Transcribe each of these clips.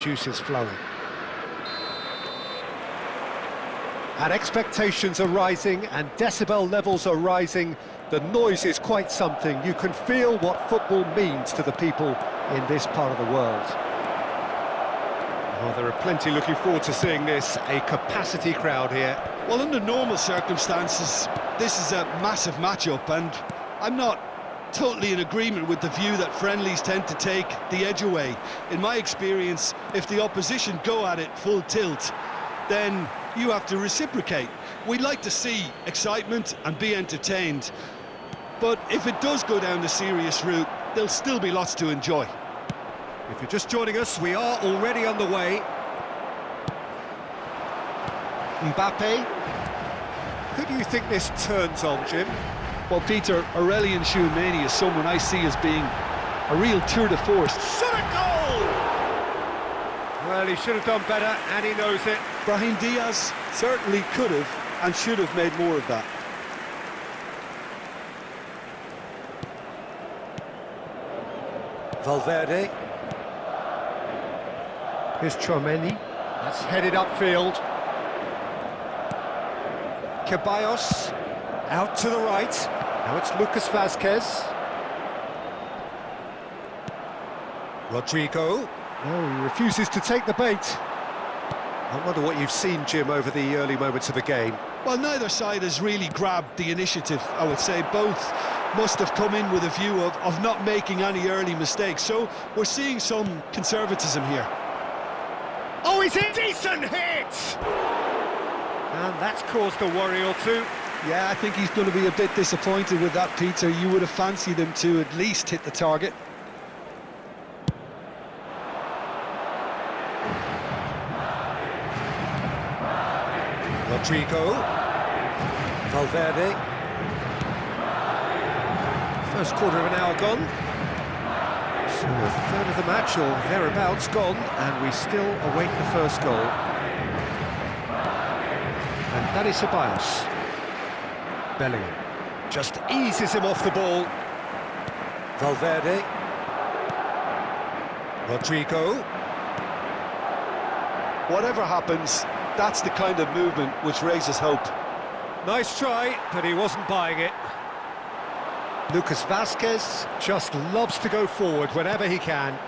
Juices flowing. And expectations are rising and decibel levels are rising. The noise is quite something. You can feel what football means to the people in this part of the world. Well, there are plenty looking forward to seeing this, a capacity crowd here. Well, under normal circumstances, this is a massive matchup, and I'm not totally in agreement with the view that friendlies tend to take the edge away. In my experience, if the opposition go at it full tilt, then you have to reciprocate. We'd like to see excitement and be entertained, but if it does go down the serious route, there'll still be lots to enjoy. If you're just joining us, we are already on the way. Mbape. Who do you think this turns on, Jim? Well, Peter, Aurelian Tchouameni is someone I see as being a real tour de force. Shot a goal! Well, he should have done better, and he knows it. Brahim Diaz certainly could have and should have made more of that. Valverde. Here's Tchouameni. That's headed upfield. Ceballos. Out to the right. Now it's Lucas Vazquez. Rodrigo. No, he refuses to take the bait. I wonder what you've seen, Jim, over the early moments of the game. Well, neither side has really grabbed the initiative, I would say. Both must have come in with a view of not making any early mistakes. So we're seeing some conservatism here. Oh, it's a decent hit! And that's caused a worry or two. Yeah, I think he's going to be a bit disappointed with that, Peter. You would have fancied him to at least hit the target. Rodrigo. Valverde. First quarter of an hour gone. So a third of the match, or thereabouts, gone, and we still await the first goal. And that is Ceballos. Bellingham just eases him off the ball. Valverde. Rodrigo. Whatever happens, that's the kind of movement which raises hope. Nice try, but he wasn't buying it. Lucas Vazquez just loves to go forward whenever he can.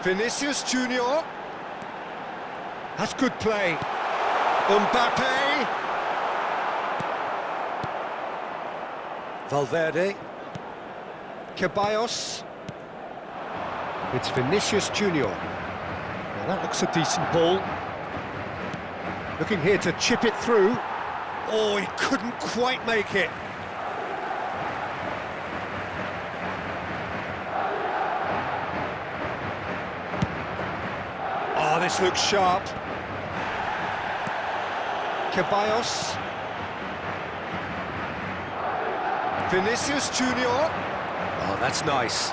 Vinicius Junior. That's good play. Mbape. Valverde. Ceballos. It's Vinicius Junior. Now that looks a decent ball. Looking here to chip it through. Oh, he couldn't quite make it. Oh, this looks sharp. Ceballos. Vinicius Junior. Oh, that's nice.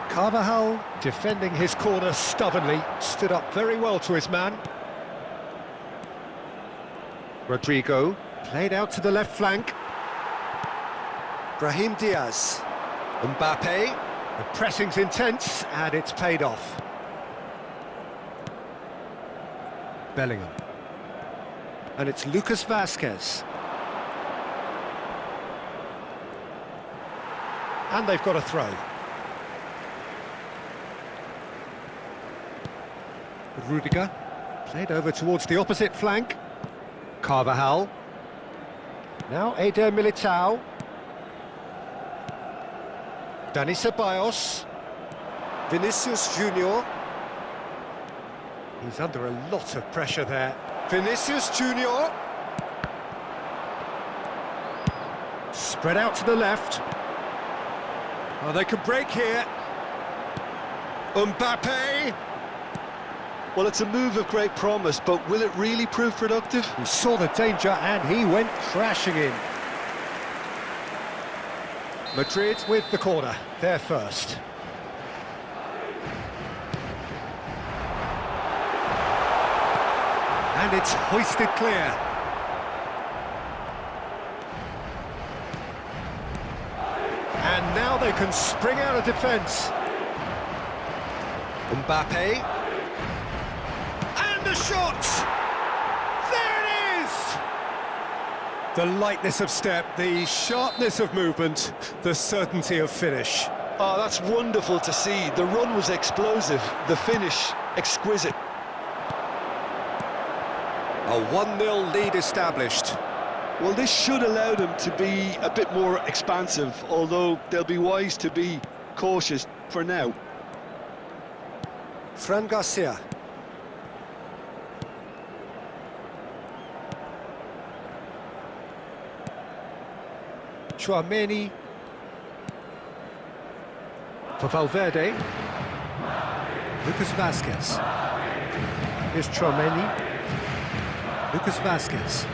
Carvajal, defending his corner stubbornly, stood up very well to his man. Rodrigo, played out to the left flank. Brahim Diaz. Mbape. The pressing's intense, and it's paid off. Bellingham. And it's Lucas Vazquez. And they've got a throw. Rudiger, played over towards the opposite flank. Carvajal. Now Eder Militao. Dani Ceballos. Vinicius Junior. He's under a lot of pressure there. Vinicius Junior. Spread out to the left. Oh, they could break here. Mbape. Well, it's a move of great promise, but will it really prove productive? He saw the danger and he went crashing in. Madrid with the corner, they're first. And it's hoisted clear. And now they can spring out of defence. Mbape. And the shot! There it is! The lightness of step, the sharpness of movement, the certainty of finish. Oh, that's wonderful to see. The run was explosive, the finish exquisite. A 1-0 lead established. Well, this should allow them to be a bit more expansive, although they'll be wise to be cautious for now. Fran Garcia. Chouameni. For Valverde. Lucas Vazquez. Here's Chouameni. Lucas Vazquez.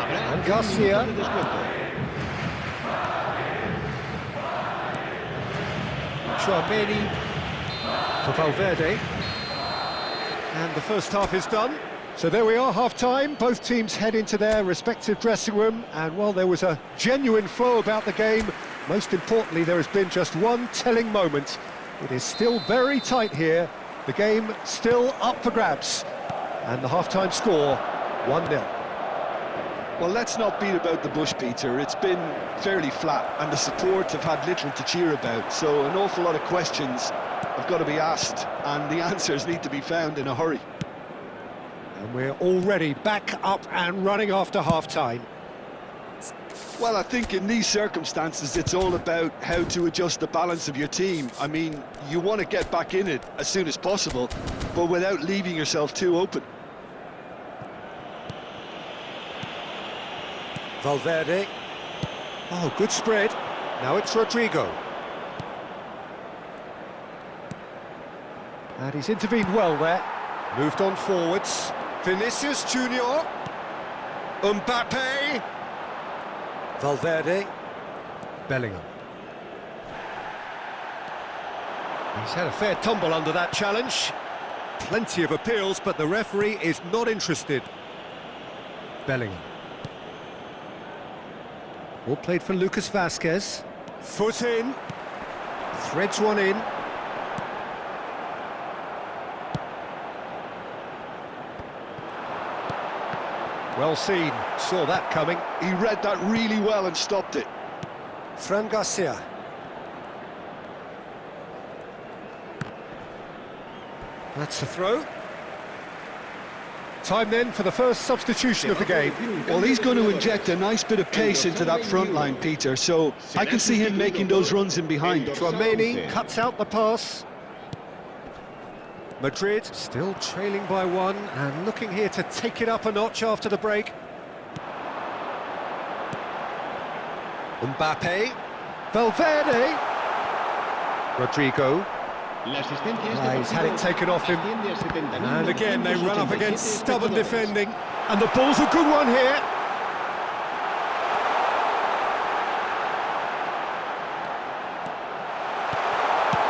And Garcia. Chouameni for Valverde. And the first half is done. So there we are, half-time. Both teams head into their respective dressing room. And while there was a genuine flow about the game, most importantly, there has been just one telling moment. It is still very tight here. The game still up for grabs. And the half-time score, 1-0. Well, let's not beat about the bush, Peter. It's been fairly flat, and the support have had little to cheer about. So an awful lot of questions have got to be asked, and the answers need to be found in a hurry. And we're already back up and running after half-time. Well, I think in these circumstances, it's all about how to adjust the balance of your team. I mean, you want to get back in it as soon as possible, but without leaving yourself too open. Valverde. Oh, good spread. Now it's Rodrigo. And he's intervened well there. Moved on forwards. Vinicius Junior. Mbape. Valverde. Bellingham. He's had a fair tumble under that challenge. Plenty of appeals, but the referee is not interested. Bellingham. All played for Lucas Vazquez. Foot in. Threads one in. Well seen. Saw that coming. He read that really well and stopped it. Fran Garcia. That's the throw. Time then for the first substitution of the game. Well, he's going to inject a nice bit of pace into that front line, Peter, so I can see him making those runs in behind. Chouameni cuts out the pass. Madrid still trailing by one and looking here to take it up a notch after the break. Mbappe. Valverde. Rodrigo. He's had it taken off him. And again, they run up against stubborn defending. And the ball's a good one here.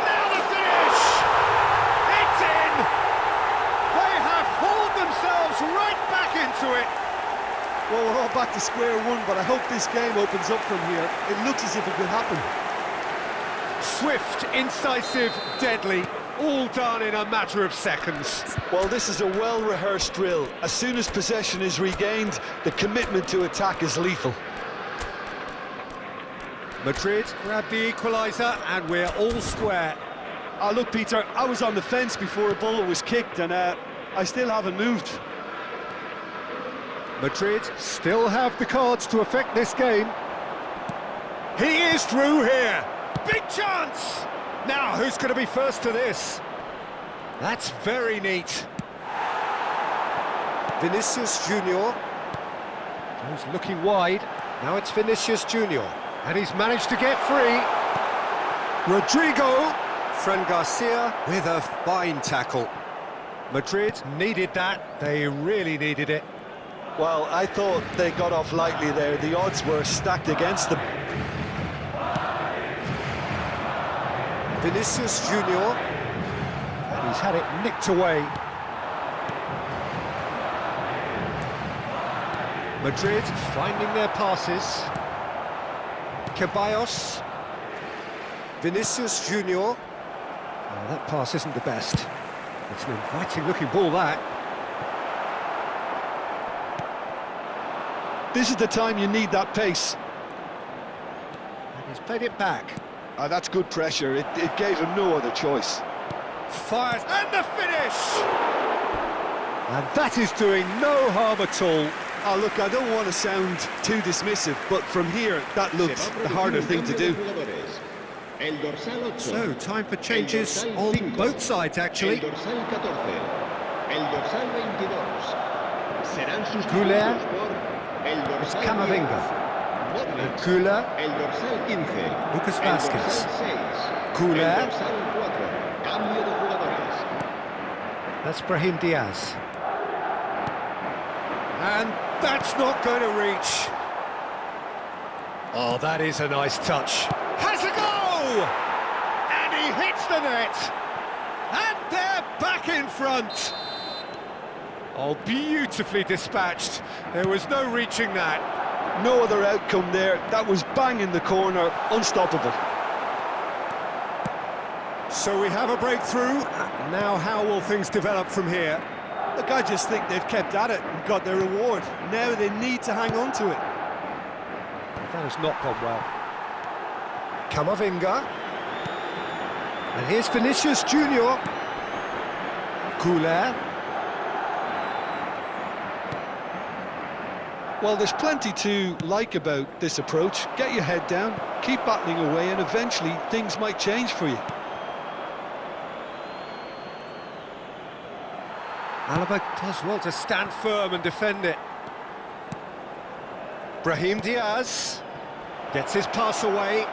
Now the finish! It's in! They have hauled themselves right back into it. Well, we're all back to square one, but I hope this game opens up from here. It looks as if it could happen. Swift, incisive, deadly, all done in a matter of seconds. Well, this is a well-rehearsed drill. As soon as possession is regained, the commitment to attack is lethal. Madrid grabbed the equaliser and we're all square. Look, Peter, I was on the fence before a ball was kicked and I still haven't moved. Madrid still have the cards to affect this game. He is through here. Big chance! Now, who's going to be first to this? That's very neat. Vinicius Junior. He's looking wide. Now it's Vinicius Junior. And he's managed to get free. Rodrigo. Fran Garcia with a fine tackle. Madrid needed that. They really needed it. Well, I thought they got off lightly there. The odds were stacked against them. Vinicius Junior, and he's had it nicked away. Madrid finding their passes. Ceballos, Vinicius Junior, Oh, that pass isn't the best. It's an inviting-looking ball, that. This is the time you need that pace. And he's played it back. That's good pressure. It gave him no other choice. Fires, and the finish! And that is doing no harm at all. Oh, look, I don't want to sound too dismissive, but from here, that looked the harder thing to do. So, time for changes on both sides, actually. Goulet, it's Camavinga. And Goulet, Lucas Vázquez. Goulet, that's Brahim Diaz. And that's not going to reach. Oh, that is a nice touch. Has a go! And he hits the net. And they're back in front. Oh, beautifully dispatched. There was no reaching that. No other outcome there. That was bang in the corner, unstoppable. So we have a breakthrough. Now how will things develop from here? Look, I just think they've kept at it and got their reward. Now they need to hang on to it. That has not gone well. Camavinga. And here's Vinicius Junior. Goulet. Well, there's plenty to like about this approach. Get your head down, keep battling away, and eventually things might change for you. Alaba does well to stand firm and defend it. Brahim Diaz gets his pass away.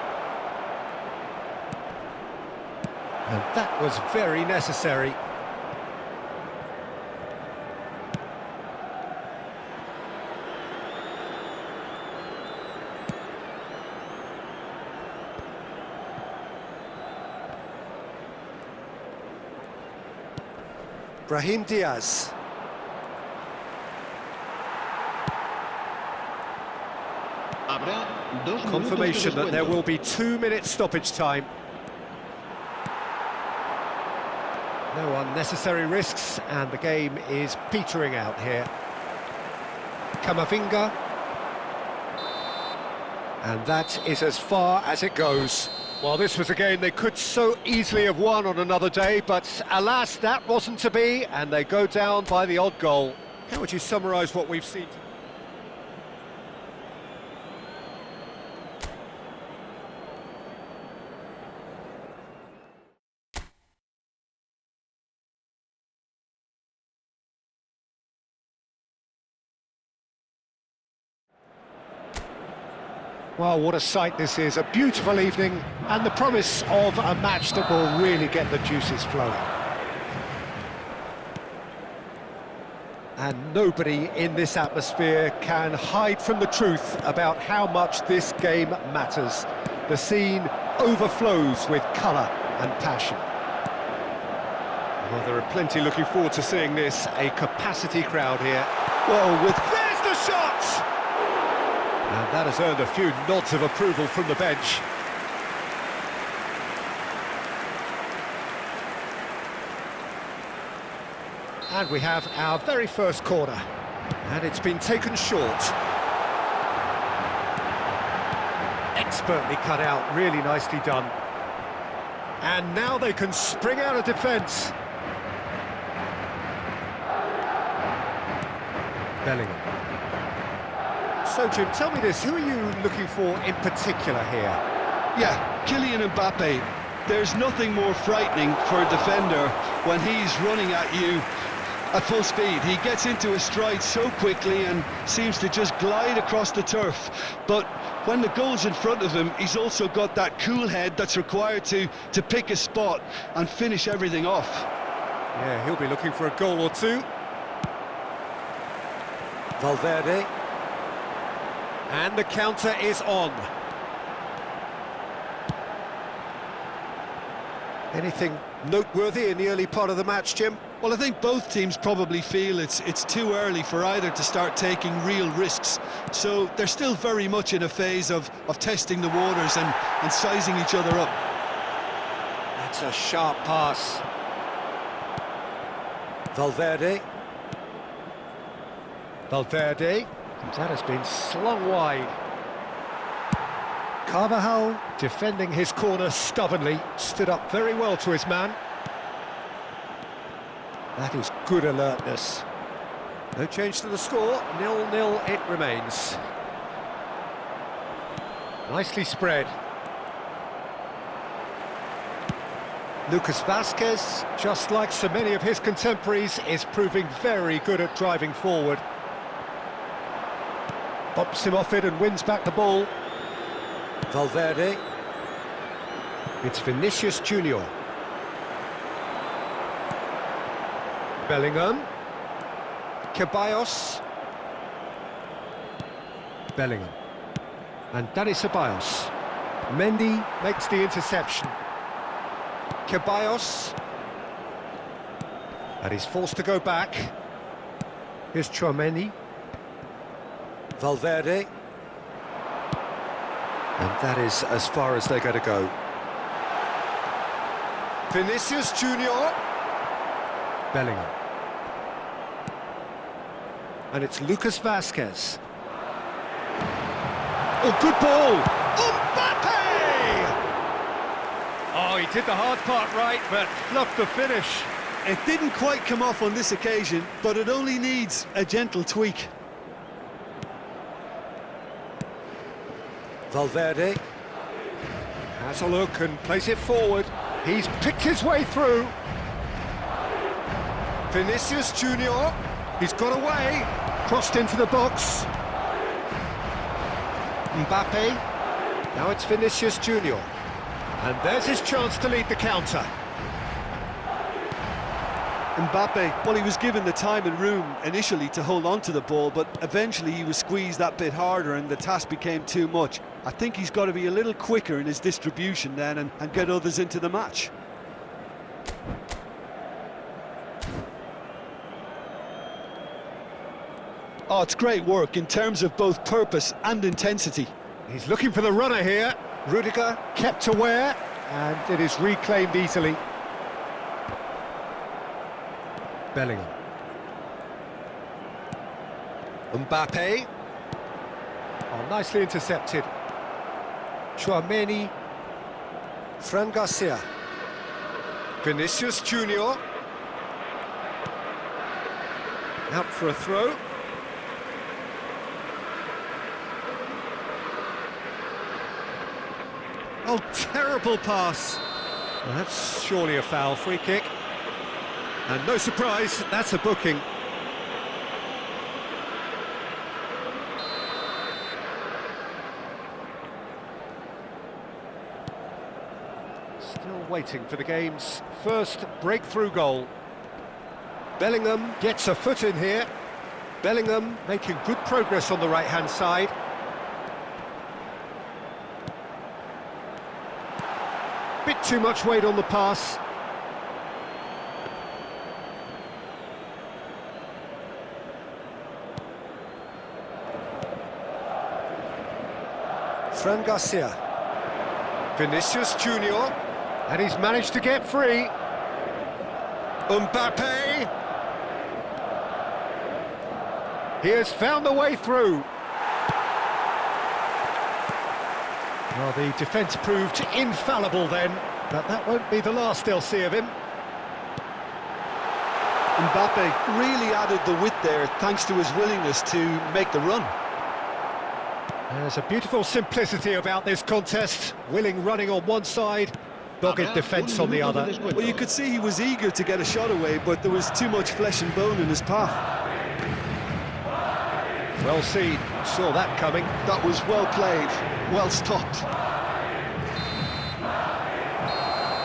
And that was very necessary. Brahim Diaz. Confirmation that there will be 2 minutes stoppage time. No unnecessary risks, and the game is petering out here. Camavinga. And that is as far as it goes. Well, this was a game they could so easily have won on another day, but alas, that wasn't to be, and they go down by the odd goal. How would you summarise what we've seen? Well, what a sight this is, a beautiful evening, and the promise of a match that will really get the juices flowing. And nobody in this atmosphere can hide from the truth about how much this game matters. The scene overflows with colour and passion. Well, there are plenty looking forward to seeing this, a capacity crowd here. Well, there's the shot! And that has earned a few nods of approval from the bench. And we have our very first corner. And it's been taken short. Expertly cut out, really nicely done. And now they can spring out of defence. Bellingham. So, Jim, tell me this, who are you looking for in particular here? Yeah, Kylian Mbape. There's nothing more frightening for a defender when he's running at you at full speed. He gets into a stride so quickly and seems to just glide across the turf. But when the goal's in front of him, he's also got that cool head that's required to pick a spot and finish everything off. Yeah, he'll be looking for a goal or two. Valverde. And the counter is on. Anything noteworthy in the early part of the match, Jim? Well, I think both teams probably feel it's too early for either to start taking real risks. So they're still very much in a phase of testing the waters and sizing each other up. That's a sharp pass. Valverde. Valverde. That has been slung wide. Carvajal, defending his corner stubbornly, stood up very well to his man. That is good alertness. No change to the score, 0-0 it remains. Nicely spread. Lucas Vazquez, just like so many of his contemporaries, is proving very good at driving forward. Bops him off it and wins back the ball. Valverde. It's Vinicius Junior. Bellingham. Ceballos. Bellingham. And Dani Ceballos. Mendy makes the interception. Ceballos. And he's forced to go back. Here's Tchouaméni. Valverde. And that is as far as they're going to go. Vinicius Junior. Bellingham. And it's Lucas Vazquez. Oh, good ball! Mbape! Oh, he did the hard part right, but fluffed the finish. It didn't quite come off on this occasion, but it only needs a gentle tweak. Valverde has a look and plays it forward. He's picked his way through. Vinicius Junior, he's got away, crossed into the box. Mbappe, now it's Vinicius Junior. And there's his chance to lead the counter. Mbappe, well, he was given the time and room initially to hold on to the ball, but eventually he was squeezed that bit harder and the task became too much. I think he's got to be a little quicker in his distribution then and get others into the match. Oh, it's great work in terms of both purpose and intensity. He's looking for the runner here. Rudiger kept aware, and it is reclaimed easily. Bellingham. Mbappe. Oh, nicely intercepted. Tchouaméni. Fran Garcia. Vinicius Junior. Out for a throw. Oh, terrible pass. Well, that's surely a foul, free kick. And no surprise, that's a booking. Still waiting for the game's first breakthrough goal. Bellingham gets a foot in here. Bellingham making good progress on the right-hand side. Bit too much weight on the pass. Fran Garcia. Vinicius Junior. And he's managed to get free. Mbappe. He has found the way through. Well, the defence proved infallible then, but that won't be the last they'll see of him. Mbappe really added the width there thanks to his willingness to make the run. There's a beautiful simplicity about this contest. Willing running on one side, dogged defence on the other. Well, you could see he was eager to get a shot away, but there was too much flesh and bone in his path. Well seen, saw that coming. That was well played, well stopped.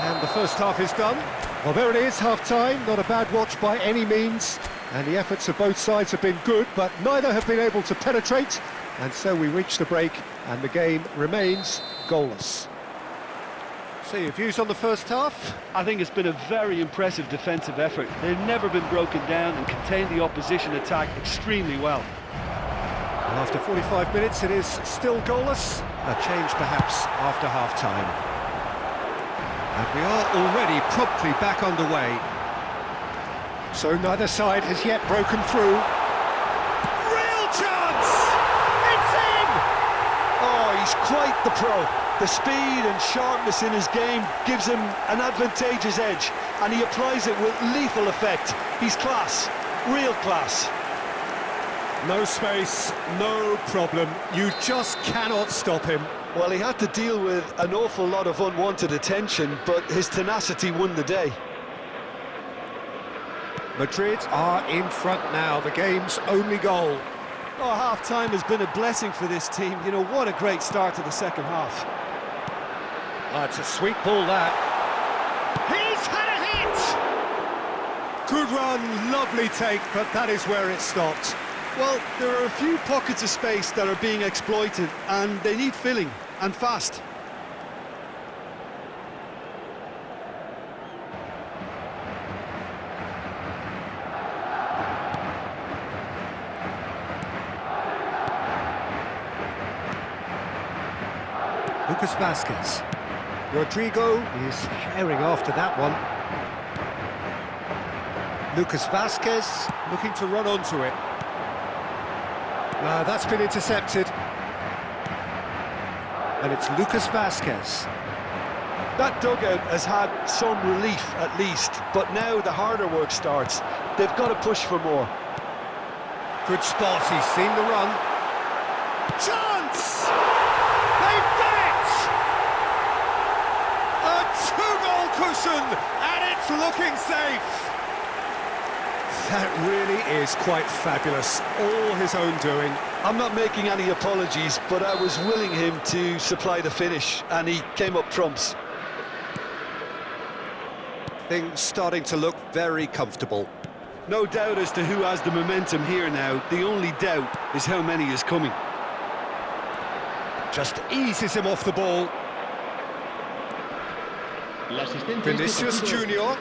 And the first half is done. Well, there it is, half-time. Not a bad watch by any means. And the efforts of both sides have been good, but neither have been able to penetrate. And so we reach the break, and the game remains goalless. So your views on the first half? I think it's been a very impressive defensive effort. They've never been broken down and contained the opposition attack extremely well. And after 45 minutes, it is still goalless. A change perhaps after half-time. And we are already promptly back underway. So neither side has yet broken through. Real chance! It's in! Oh, he's quite the pro. The speed and sharpness in his game gives him an advantageous edge, and he applies it with lethal effect. He's class, real class. No space, no problem. You just cannot stop him. Well, he had to deal with an awful lot of unwanted attention, but his tenacity won the day. Madrid are in front now, the game's only goal. Oh, half-time has been a blessing for this team. You know, what a great start to the second half. Oh, it's a sweet ball, that. He's had a hit! Good run, lovely take, but that is where it stopped. Well, there are a few pockets of space that are being exploited, and they need filling, and fast. Lucas Vazquez. Rodrigo is herring after that one. Lucas Vazquez looking to run onto it. That's been intercepted. And it's Lucas Vazquez. That dugout has had some relief, at least, but now the harder work starts. They've got to push for more. Good spot, he's seen the run. Chance! They've done it! A two-goal cushion, and it's looking safe. That really is quite fabulous, all his own doing. I'm not making any apologies, but I was willing him to supply the finish, and he came up trumps. Things starting to look very comfortable. No doubt as to who has the momentum here now. The only doubt is how many is coming. Just eases him off the ball. Vinicius Junior.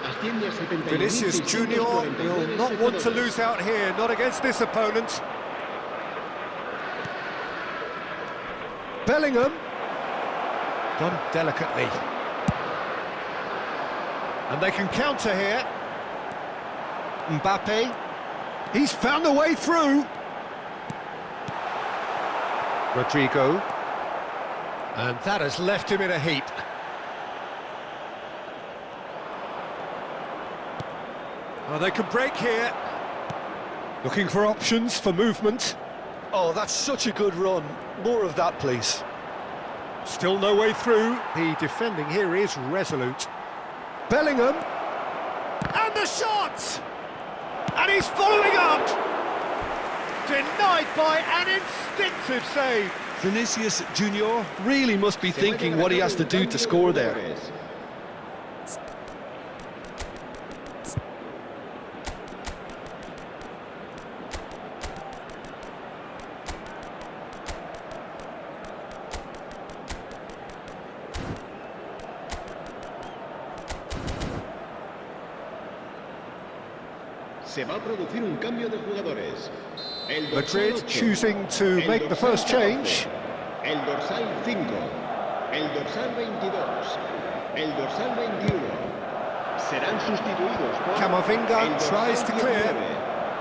Vinicius Junior will not want to lose out here, not against this opponent. Bellingham. Done delicately. And they can counter here. Mbape. He's found a way through. Rodrigo. And that has left him in a heap. Oh, they could break here. Looking for options for movement. Oh, that's such a good run. More of that, please. Still no way through. The defending here is resolute. Bellingham. And the shot! And he's following up! Denied by an instinctive save. Vinicius Junior really must be thinking what he has to do to score there. Se va a producir un cambio de jugadores. Madrid choosing to make the first change. El dorsal 5, el dorsal 22, el dorsal 21. Serán sustituidos por Camavinga tries to clear.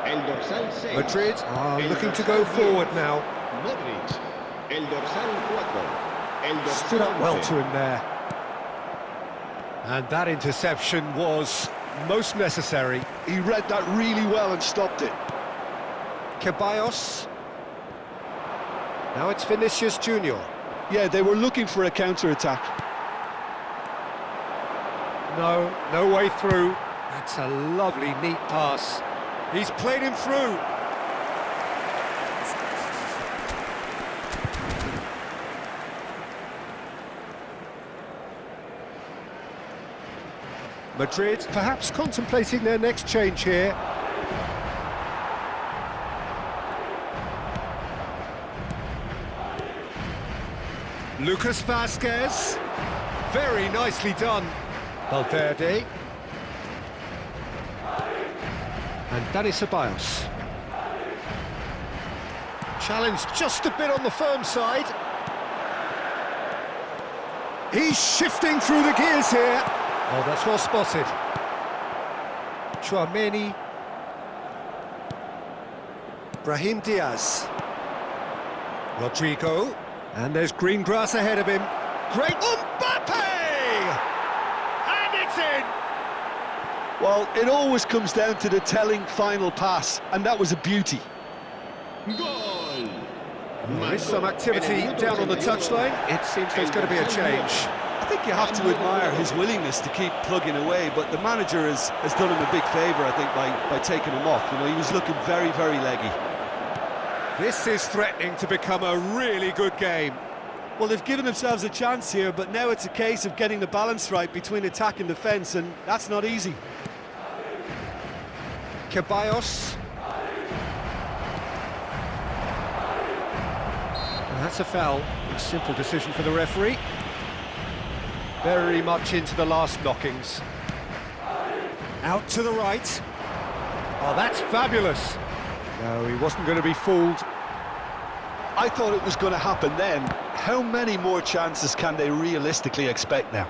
El dorsal 6. Madrid are looking to go forward now. Modric, el dorsal 4, el dorsal Stood up well 11. to him there. And that interception was most necessary. He read that really well and stopped it. Ceballos. Now it's Vinicius Junior. Yeah, they were looking for a counter-attack. No way through. That's a lovely, neat pass. He's played him through. Madrid perhaps contemplating their next change here. Lucas Vazquez. Very nicely done. Valverde. And Dani Ceballos. Challenge just a bit on the firm side. He's shifting through the gears here. Oh, that's well spotted. Chouameni. Brahim Diaz. Rodrigo. And there's green grass ahead of him. Great. Mbape! And it's in! Well, it always comes down to the telling final pass, and that was a beauty. Gol. There is some activity down on the touchline. It seems there's going to be a change. I think you have to admire his willingness to keep plugging away, but the manager has done him a big favour, I think, by taking him off. You know, he was looking very, very leggy. This is threatening to become a really good game. Well, they've given themselves a chance here, but now it's a case of getting the balance right between attack and defence, and that's not easy. Ceballos. And that's a foul. A simple decision for the referee. Very much into the last knockings. Out to the right. Oh, that's fabulous. No, he wasn't going to be fooled. I thought it was going to happen then. How many more chances can they realistically expect now?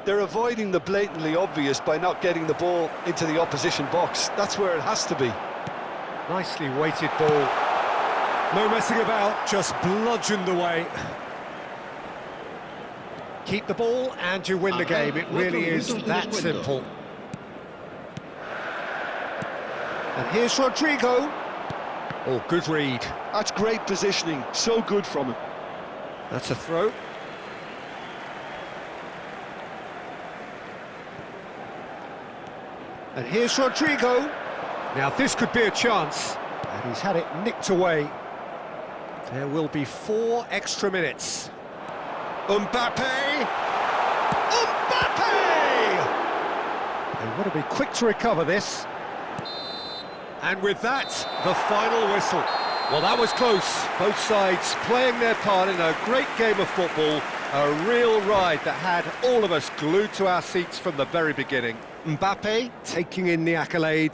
They're avoiding the blatantly obvious by not getting the ball into the opposition box. That's where it has to be. Nicely weighted ball. No messing about, just bludgeoned away. Keep the ball and you win the game. It really is that simple. And here's Rodrigo. Oh, good read. That's great positioning. So good from him. That's a throw. And here's Rodrigo. Now this could be a chance. And he's had it nicked away. There will be 4 extra minutes. Mbape! Mbape! They want to be quick to recover this. And with that, the final whistle. Well, that was close. Both sides playing their part in a great game of football. A real ride that had all of us glued to our seats from the very beginning. Mbappe taking in the accolades.